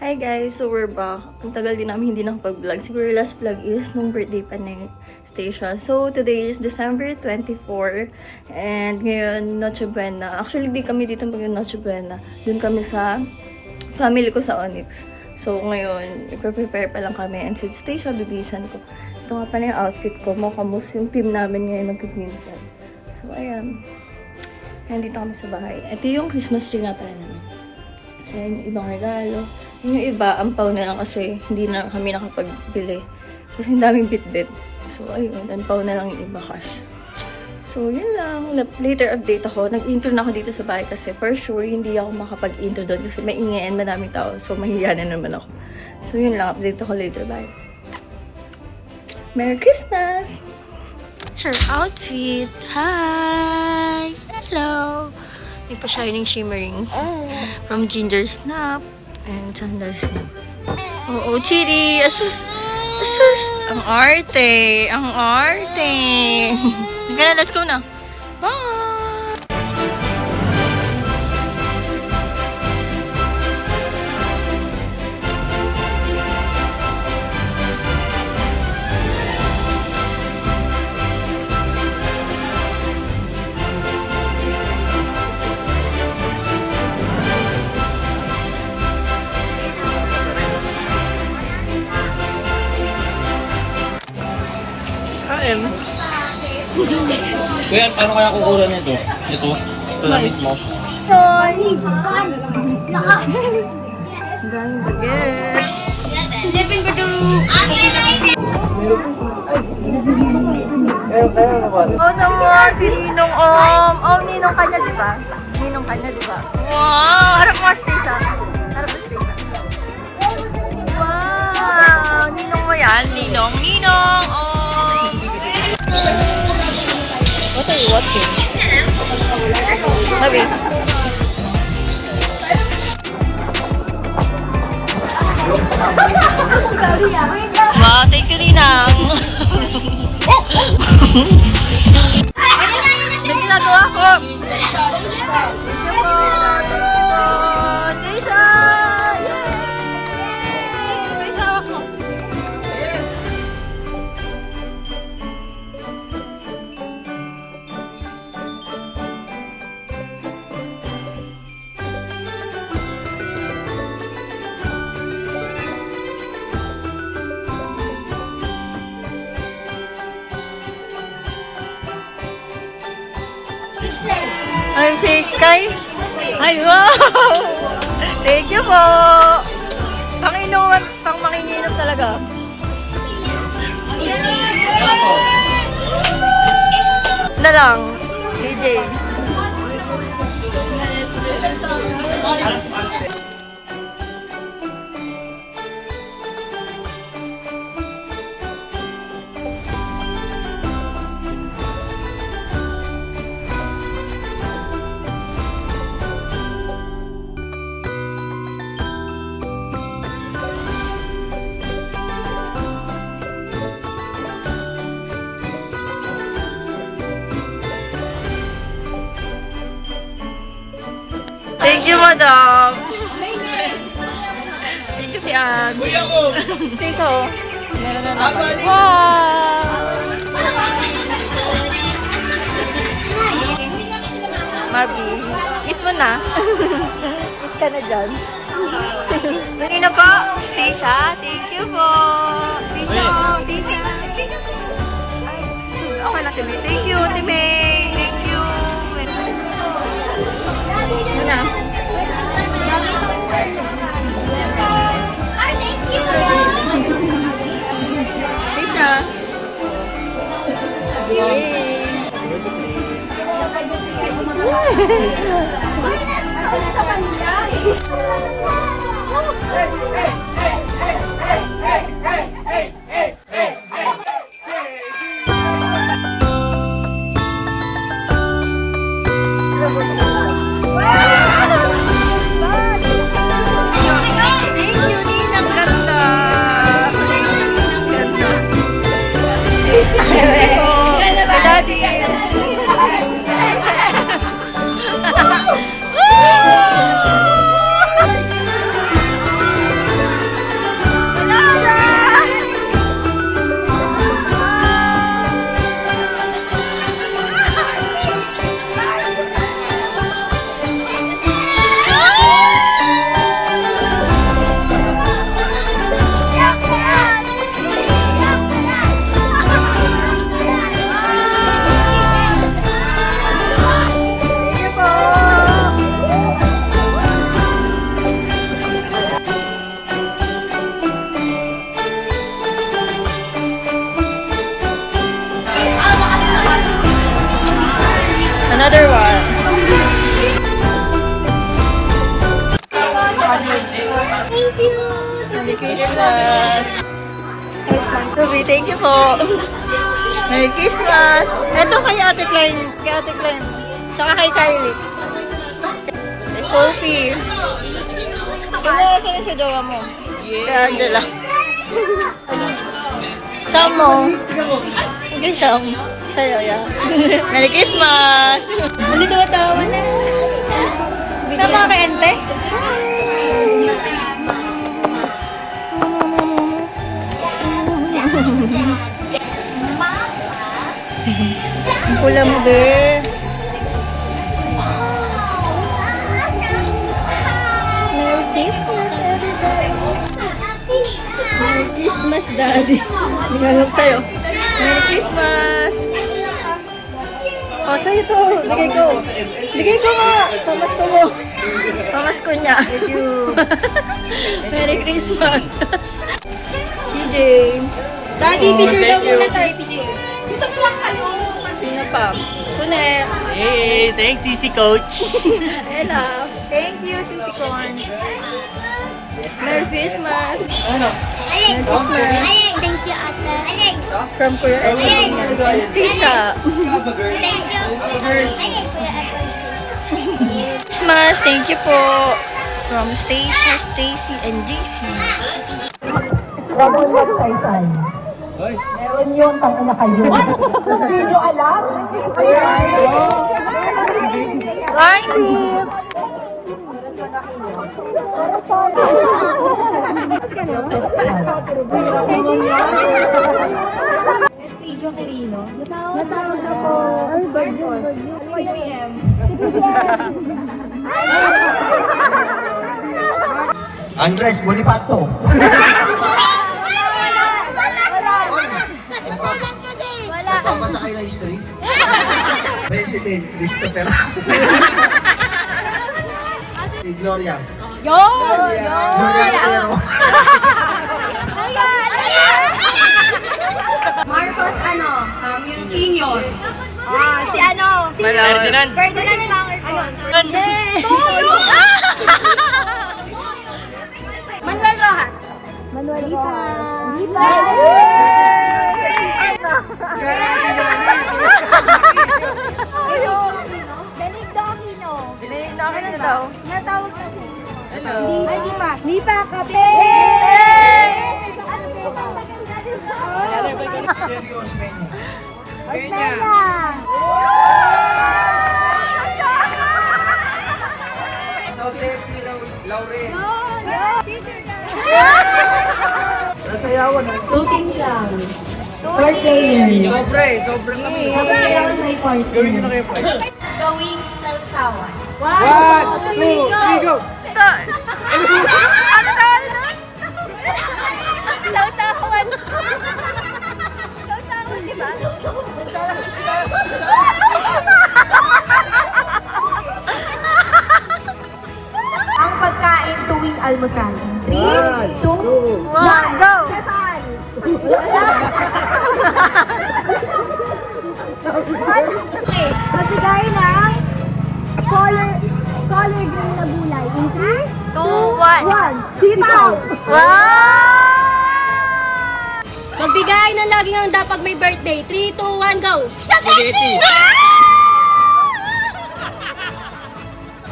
Hi guys! So we're back. Ang tagal din namin hindi nakapag-vlog. Siguro last vlog is nung birthday pa ni Stacia. So today is December 24 and ngayon Noche Buena. Actually di kami dito mag-Noche Buena. Doon kami sa family ko sa Onyx. So ngayon, i-prepare pa lang kami and si Stacia bibisan ko. Ito nga pala yung outfit ko. Mokamus yung team namin ngayon magpipinsan. So ayan. Nandito kami sa bahay. Ito yung Christmas tree nga pala namin. Kasi yung ibang regalo. Yung iba, ampaw na lang kasi hindi na kami nakapagbili. Kasi ang daming bit-bit. So, ayun, ampaw na lang yung iba cash. So, yun lang. Later update ako. Nag-intro na ako dito sa bahay kasi for sure, hindi ako makapag-intro doon kasi maingay and madaming tao. So, mahiya na naman ako. So, yun lang. Update ako later. Bye. Merry Christmas! Sure outfit. Hi! Hello! May pa-shining shimmering from Ginger Snap. And sandals na. Oo, Chiri! Asus! Asus! Ang arte! Ang arte! Sige na, let's go na! Bye! Kain. Kuya, paano kaya kukuha nito? Ito? Palamit mo? Galing bagets. Silipin ko itong Oh naman, si Ninong Om. Oh, Ninong kanya, di ba? Ninong kanya, di ba? Wow! Harap mo, Stacia. Harap mo, Stacia. Wow! Ninong mo yan. Ninong. Ninong! Oh! What are you watching? Sabi. Wow, thank you, Ninang. May ginagawa ko. Thank you po. Thank you po. Stacia! Yay! May hawak mo. Ay, si Sky. Ay, wow! Thank you po. Panginuman, pang manginginom talaga. Na lang, CJ. Thank you, madam. Thank you, Tian. Thank you. Meron na naman. Wow! Mabi, eat mo na. Eat ka na dyan. Hindi na po, Stacia. Thank you po. Stacia. Okay na, Timmy. Thank you, Timmy. Thank you. Wala. Stacia. Daddy. Christmas! Sophie, thank you po. Merry Christmas! Ito kay Ate Glenn. Tsaka kay Kylix. Kay Sophie. Ano sa si jowa mo? Kay Angela. Samo. Okay, Sam. Sa'yo, yeah. Merry Christmas! Hindi tumatawa na. Sama kay Ente? Ang pula mo, be. Merry Christmas, everybody. Merry Christmas, Daddy. Nilalog sa'yo. Merry Christmas. Oh, sa'yo to. Ligay ko. Ligay ko nga. Pamasko mo. Pamasko niya. Thank you. Merry Christmas. PJ. Daddy, picture daw muna tayo, PJ. Dito mo lang kayo. Sino pa? Kunek. Hey, thanks, Sisi Coach. Ella. Thank you, Sisi Con. Merry Christmas. Merry Christmas. Thank you, ate. From Kuya Edwin. Tisha. Thank you. Christmas. Thank you po. From Stacia, Stacy, and JC. Ramon Magsaysay. Meron yun, tangina kayo. Hindi nyo alam? Thank you. Pedro Quirino. Natawag na po. Ay, Marcos. 6 p.m. Andres Bonifato. Nagpapasa kayo na history? President Christopher. Si Gloria. Gloria Otero. Marcos, senior. Si Ferdinand. Ferdinand Marcos. Ferdinand. Manuel Rojas. Benigno Aquino. Benigno Aquino daw. Natawag na siya. Hello. Ay, di pa. Di pa, kape! Ano po ba maganda dito? Serious menu. Osmeña. Joseph Laurel. Two teams lang. 4 players. Sobre kami. Sabayan may partner. Gawin nyo na kayo, Fred. Gawing salsawan. 1, 2, 3, go! Ano daw? Sausawan. Sausawan, di ba? Ang pagkain tuwing almusal. 3, 2, 1, go! Quezon! Okay, magbigay ng color green na gulay. In 3, 2, 1. 1. Sitaw! Wow! Magbigay ng laging handa pag may birthday. 3, 2, 1, go! Spaghetti.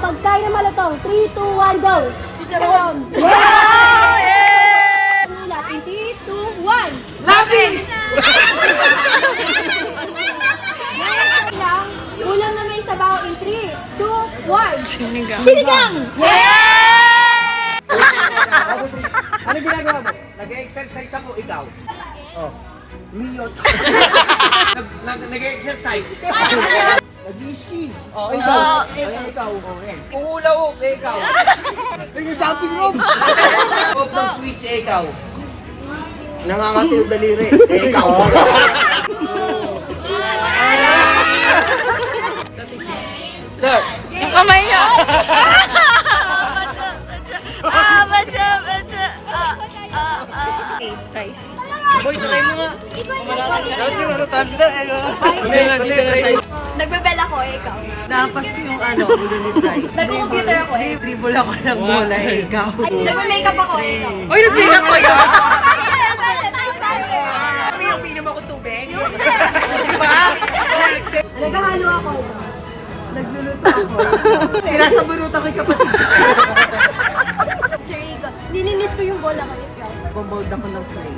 Pagkain na malutong. 3, 2, 1, go! Chicharon. Wow! Ulat. 3, 2, 1. Lapis! Lang, ulam na may sabaw in 3, 2, 1. Sinigang. Sinigang! Ano ginagawa mo? Nag-exercise ako, ikaw. Oh. Miyot. Nag-exercise. Nag-ski. Oh, ikaw. Ay, ikaw. Uhula-hoop, ikaw. Yung jumping rope. Hoop ng switch, ikaw. Nangangati yung daliri, ikaw. Sir. Yung kamay niya. Batsa. Rice. Boy, sakay mo nga. Ano, tanda, ano? Dito na tayo. Nagbebel ako, ikaw. Napas ko yung ano, try. Nag-computer ako, eh. Dribble ako ng bola, ikaw. Nagme-makeup ako, ikaw. Oy, nag-makeup ko yun! Pwede. Yung pinom ako tubig? Naghahalo ako. Nagluluto ako. Sinasabunutan ko yung kapatid. Sir Rico, nilinis ko yung bola ko, ikaw. Bobold ako ng play.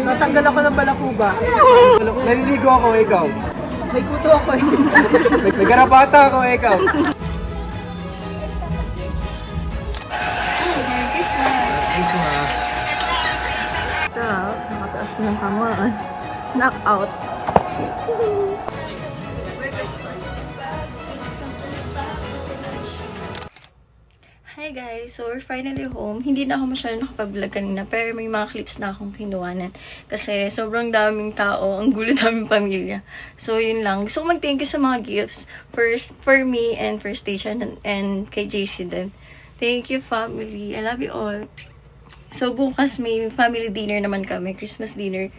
Natanggal ako ng balakuba. Naliligo ako, ikaw. May kuto ako eh. May garapata ako, ikaw. Sarap. Nakataas ng kamaan. Knockout. Hi guys! So, we're finally home. Hindi na ako masyadong nakapag-vlog kanina, pero may mga clips na akong kinuhanan. Kasi sobrang daming tao, ang gulo daming pamilya. So, yun lang. Gusto ko mag-thank you sa mga gifts. First, for me and for Station and kay JC din. Thank you, family. I love you all. So, bukas may family dinner naman kami. Christmas dinner.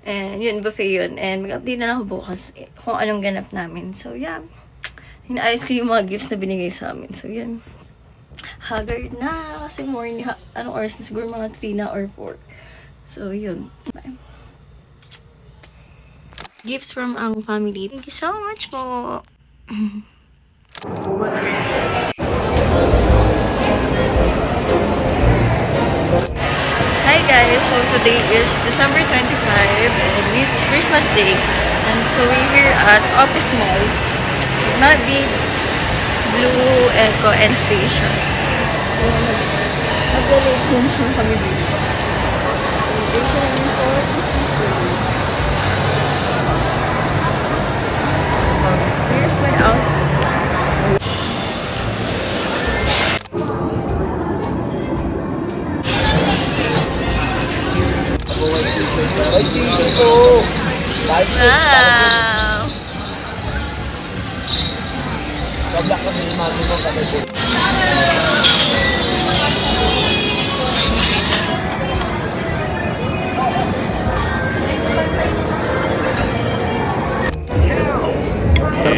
And yun, buffet yun. And mag-update na lang ako bukas kung anong ganap namin. So, yeah. Inaayos ko yung mga gifts na binigay sa amin. So, yun. Haggard na kasi morning, anong oras na siguro mga 3 na or 4. So, yun. Bye. Gifts from ang family. Thank you so much po. Hi guys! So, today is December 25 and it's Christmas Day. And so, we're here at Office Mall. Nabi Blue Eco and Station. So, mag-late lunch yung kami dito. Celebration namin for Christmas Day. Here's my outfit. Ay, t-shirt ko. Wow! Wala kami ni mami mo kagabi.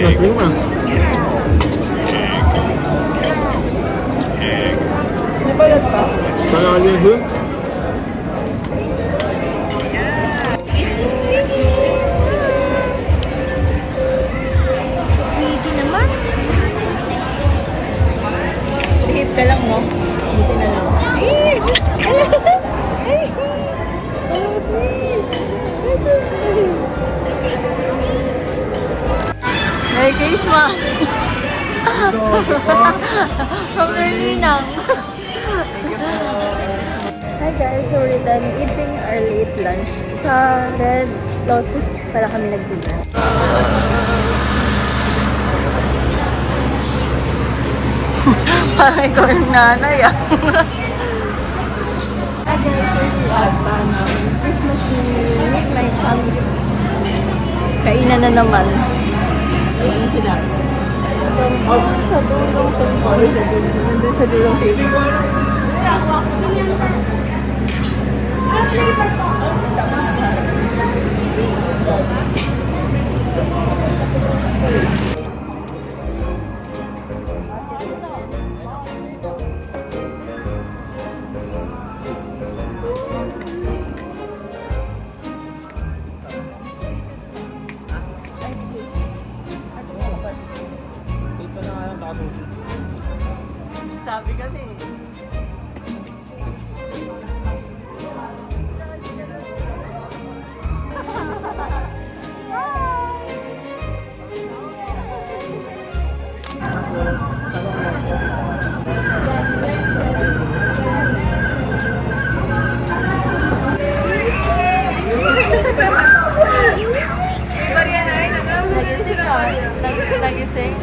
Mas lima. May bayad pa? Pangalan mo? Behave ka lang mo. Buti na lang. Merry Christmas! From Erlinang. Hi guys, so we're done eating our late lunch. Sa Red Lotus pala kami nag-dinner. Parang ikaw yung nanay ah. Hi guys, we're at Christmas dinner with my family. Kainan na naman. Ayun sila. Sa dulong tungkol. Nandun sa dulong table. Sabi kasi. Nagising.